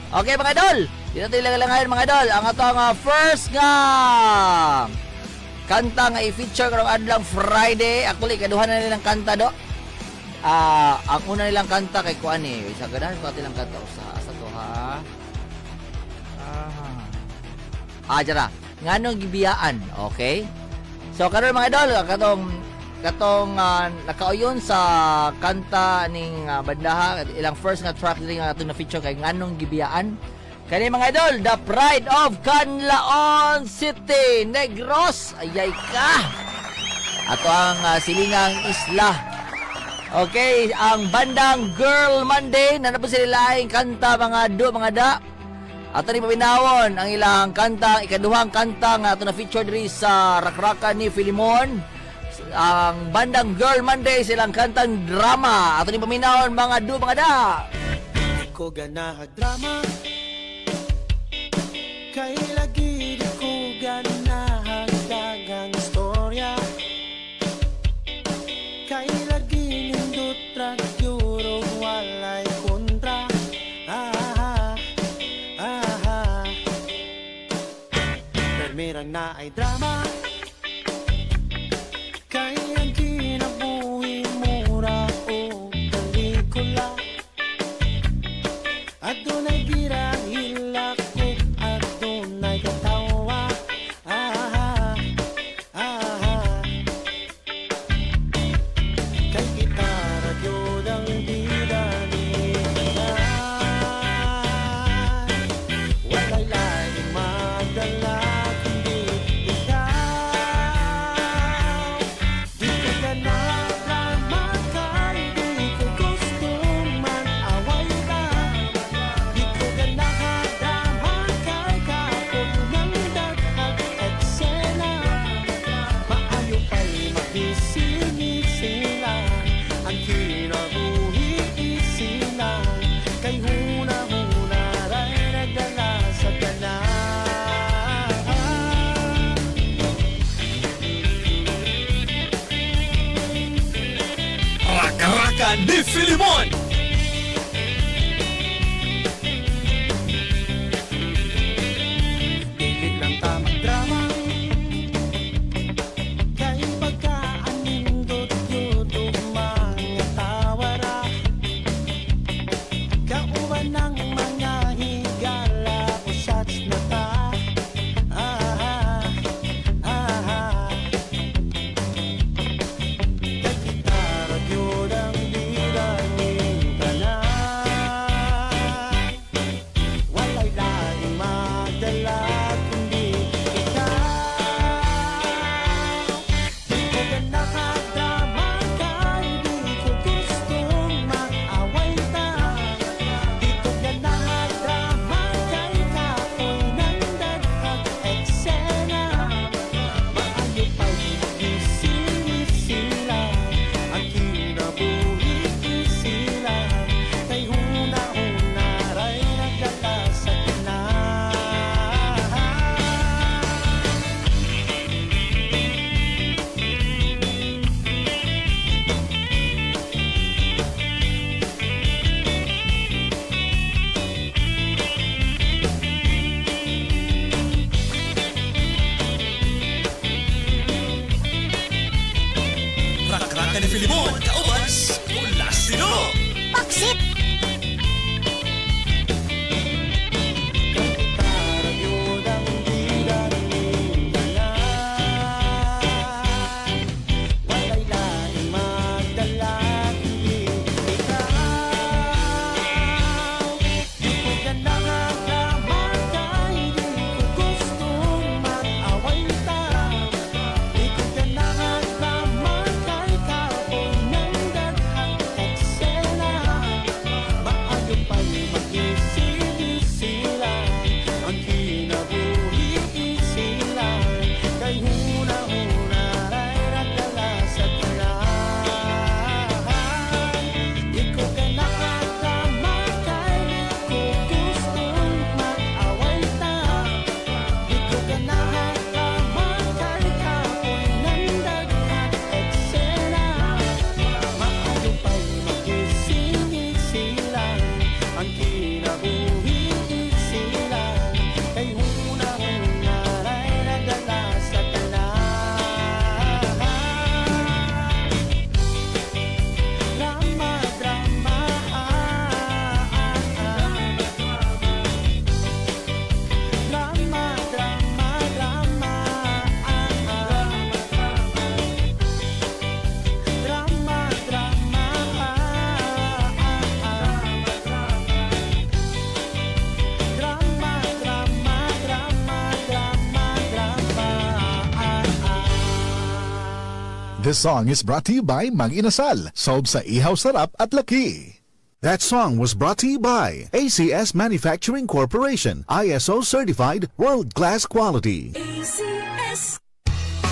Okay mga idol, dito tayo lang ngayon mga idol. Ang atong first nga kanta nga i-feature karong adlang Friday. Actually, kaduhan na nilang kanta do. Ang una nilang kanta kay kuan eh. Sa ganahan ko atilang kanta sa to ha. Jara. Nganong gibiyaan, okay? So karon mga idol, katong nakauyon sa kanta ning bandaha ilang first nga track dili nga atong na feature kay nganong gibiyaan. Kani mga idol, the pride of Canlaon City, Negros. Ayay ka. Ato ang silingang isla. Okay, ang bandang Girl Monday na po sila laing kanta mga da. Ato ni paminawon ang ilang kanta, ikaduhang kanta nga ato na feature diri sa Rakrakan ni Filimon. Ang bandang Girl Monday silang kantang drama. Ato ni paminawon mga da. Ko ganahag drama. Kay lagi di ko ganahag dagang istorya. Kay lagi nindot ragyuro walay kontra. Permirang na ay drama. Kay ang kinabuhi mura o pelikula. At doon ay girang hilak ko. At doon ay katawa. Kay gitara yun ang bida ni Kanay. Walay laging magdala kundi ikaw. Di ka ganang makay, di ko gustong man-away ka. Di ko ganang makay kapag nang daghag eksena. Maayo pa'y magising-ising ang kinabuhi isilang. Kay huna-huna ray nagdala sa tanan. Rakrakan ni Filimon. Dili lang tamang drama. Kay pagkaanindot YouTube mga tawara. Kauban ng mga higala o shots na ta. Kay gitara yun ang bida ni This song is brought to you by Mang Inasal, solve sa ihaw, sarap at laki. That song was brought to you by ACS Manufacturing Corporation, ISO certified, world-class quality. ACS.